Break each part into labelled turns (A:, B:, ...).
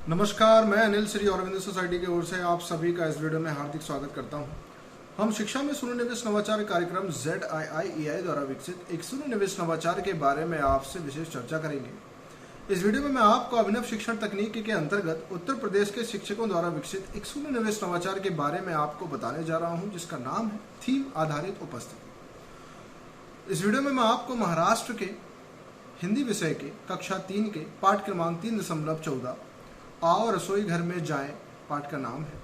A: नमस्कार, मैं अनिल श्री अरविंद सोसाइटी की ओर से आप सभी का इस वीडियो में हार्दिक स्वागत करता हूं। हम शिक्षा में सुनिवेश नवाचार कार्यक्रम ZIIEI द्वारा विकसित एक सुनिवेश नवाचार के बारे में आपसे विशेष चर्चा करेंगे। इस वीडियो में मैं आपको अभिनव शिक्षण तकनीक के अंतर्गत उत्तर प्रदेश के शिक्षकों द्वारा विकसित एक सुनिवेश नवाचार के बारे में आपको बताने जा रहा हूँ, जिसका नाम है थीम आधारित उपस्थिति। इस वीडियो में मैं आपको महाराष्ट्र के हिंदी विषय के कक्षा 3 के पाठ क्रमांक 3.14 आओ रसोई घर में जाएं पाठ का नाम है,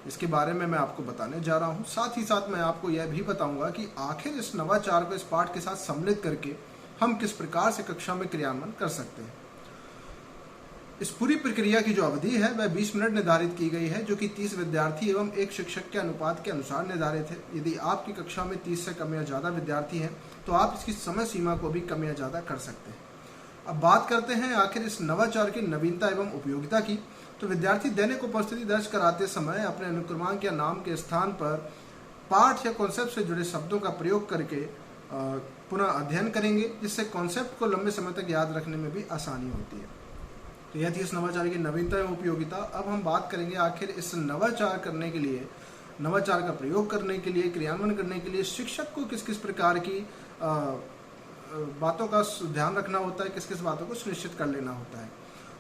A: इसके बारे में मैं आपको बताने जा रहा हूं। साथ ही साथ मैं आपको यह भी बताऊंगा कि आखिर इस नवाचार को इस पाठ के साथ सम्मिलित करके हम किस प्रकार से कक्षा में क्रियान्वयन कर सकते हैं। इस पूरी प्रक्रिया की जो अवधि है वह 20 मिनट निर्धारित की गई है, जो कि 30 विद्यार्थी एवं एक शिक्षक के अनुपात के अनुसार निर्धारित है। यदि आपकी कक्षा में 30 से कम या ज़्यादा विद्यार्थी हैं तो आप इसकी समय सीमा को भी कम या ज़्यादा कर सकते हैं। अब बात करते हैं आखिर इस नवाचार की नवीनता एवं उपयोगिता की। तो विद्यार्थी दैनिक उपस्थिति दर्ज कराते समय अपने अनुक्रमांक या नाम के स्थान पर पाठ या कॉन्सेप्ट से जुड़े शब्दों का प्रयोग करके पुनः अध्ययन करेंगे, जिससे कॉन्सेप्ट को लंबे समय तक याद रखने में भी आसानी होती है। तो यह थी इस नवाचार की नवीनता एवं उपयोगिता। अब हम बात करेंगे आखिर इस नवाचार करने के लिए, नवाचार का प्रयोग करने के लिए, क्रियान्वयन करने के लिए शिक्षक को किस किस प्रकार की बातों का ध्यान रखना होता है, किस किस बातों को सुनिश्चित कर लेना होता है।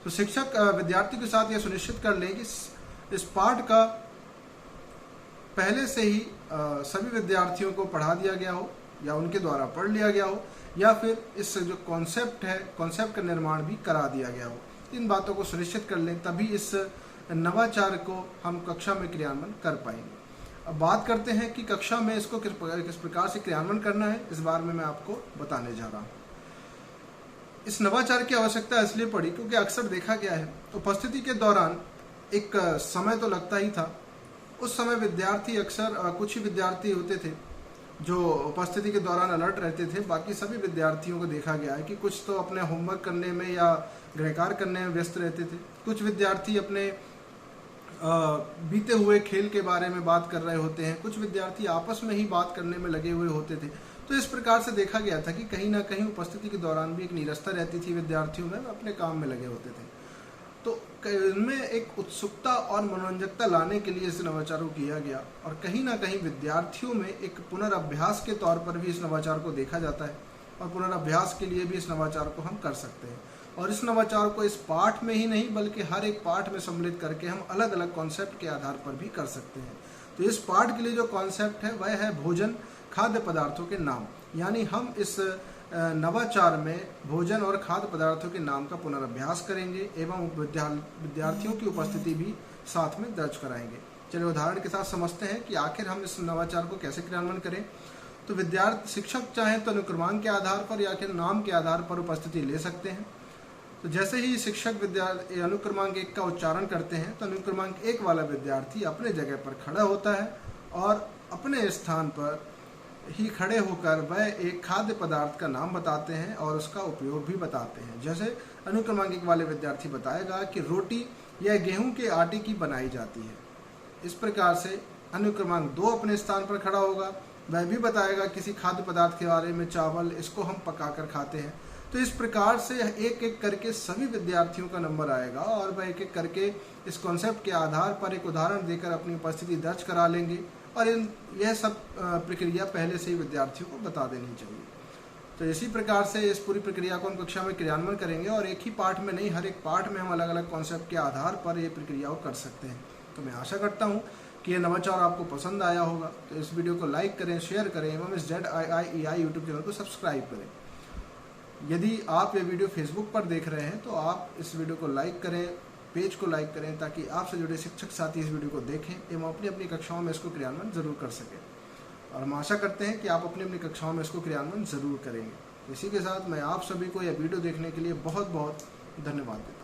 A: तो शिक्षक विद्यार्थी के साथ यह सुनिश्चित कर ले कि इस पाठ का पहले से ही सभी विद्यार्थियों को पढ़ा दिया गया हो या उनके द्वारा पढ़ लिया गया हो, या फिर इस जो कॉन्सेप्ट है, कॉन्सेप्ट का निर्माण भी करा दिया गया हो। इन बातों को सुनिश्चित कर लें, तभी इस नवाचार को हम कक्षा में क्रियान्वयन कर पाएंगे। अब बात करते हैं कि कक्षा में इसको किस प्रकार से क्रियान्वयन करना है, इस बारे में मैं आपको बताने जा रहा हूँ। इस नवाचार की आवश्यकता इसलिए पड़ी क्योंकि अक्सर देखा गया है उपस्थिति के दौरान एक समय तो लगता ही था। उस समय विद्यार्थी अक्सर कुछ ही विद्यार्थी होते थे जो उपस्थिति के दौरान अलर्ट रहते थे। बाकी सभी विद्यार्थियों को देखा गया है कि कुछ तो अपने होमवर्क करने में या गृहकार्य करने में व्यस्त रहते थे। कुछ विद्यार्थी अपने बीते हुए खेल के बारे में बात कर रहे होते हैं। कुछ विद्यार्थी आपस में ही बात करने में लगे हुए होते थे। तो इस प्रकार से देखा गया था कि कहीं ना कहीं उपस्थिति के दौरान भी एक नीरसता रहती थी विद्यार्थियों में, अपने काम में लगे होते थे। तो इनमें एक उत्सुकता और मनोरंजकता लाने के लिए इस नवाचार को किया गया, और कहीं ना कहीं विद्यार्थियों में एक पुनर्अभ्यास के तौर पर भी इस नवाचार को देखा जाता है, और पुनर्अभ्यास के लिए भी इस नवाचार को हम कर सकते हैं। और इस नवाचार को इस पाठ में ही नहीं बल्कि हर एक पाठ में सम्मिलित करके हम अलग अलग कॉन्सेप्ट के आधार पर भी कर सकते हैं। तो इस पाठ के लिए जो कॉन्सेप्ट है वह है भोजन, खाद्य पदार्थों के नाम। यानी हम इस नवाचार में भोजन और खाद्य पदार्थों के नाम का पुनर्अभ्यास करेंगे एवं विद्यार्थियों की उपस्थिति भी साथ में दर्ज कराएंगे। चलिए उदाहरण के साथ समझते हैं कि आखिर हम इस नवाचार को कैसे क्रियान्वयन करें। तो शिक्षक चाहें तो अनुक्रमांक के आधार पर या फिर नाम के आधार पर उपस्थिति ले सकते हैं। तो जैसे ही शिक्षक अनुक्रमांक 1 का उच्चारण करते हैं तो अनुक्रमांक 1 वाला विद्यार्थी अपने जगह पर खड़ा होता है और अपने स्थान पर ही खड़े होकर वह एक खाद्य पदार्थ का नाम बताते हैं और उसका उपयोग भी बताते हैं। जैसे अनुक्रमांक 1 वाले विद्यार्थी बताएगा कि रोटी या गेहूं के आटे की बनाई जाती है। इस प्रकार से अनुक्रमांक 2 अपने स्थान पर खड़ा होगा, वह भी बताएगा किसी खाद्य पदार्थ के बारे में, चावल, इसको हम पकाकर खाते हैं। तो इस प्रकार से एक एक करके सभी विद्यार्थियों का नंबर आएगा और वह एक एक करके इस कॉन्सेप्ट के आधार पर एक उदाहरण देकर अपनी उपस्थिति दर्ज करा लेंगे, और यह सब प्रक्रिया पहले से ही विद्यार्थियों को बता देनी चाहिए। तो इसी प्रकार से इस पूरी प्रक्रिया को हम कक्षा में क्रियान्वयन करेंगे, और एक ही पाठ में नहीं, हर एक पाठ में हम अलग अलग कॉन्सेप्ट के आधार पर ये प्रक्रिया को कर सकते हैं। तो मैं आशा करता हूँ कि यह नवाचार आपको पसंद आया होगा। तो इस वीडियो को लाइक करें, शेयर करें एवं इस ZIIEI यूट्यूब चैनल को सब्सक्राइब करें। यदि आप ये वीडियो फेसबुक पर देख रहे हैं तो आप इस वीडियो को लाइक करें, पेज को लाइक करें, ताकि आपसे जुड़े शिक्षक साथी इस वीडियो को देखें एवं अपनी अपनी कक्षाओं में इसको क्रियान्वयन जरूर कर सकें। और हम आशा करते हैं कि आप अपनी अपनी कक्षाओं में इसको क्रियान्वयन जरूर करेंगे। इसी के साथ मैं आप सभी को यह वीडियो देखने के लिए बहुत बहुत धन्यवाद देता हूँ।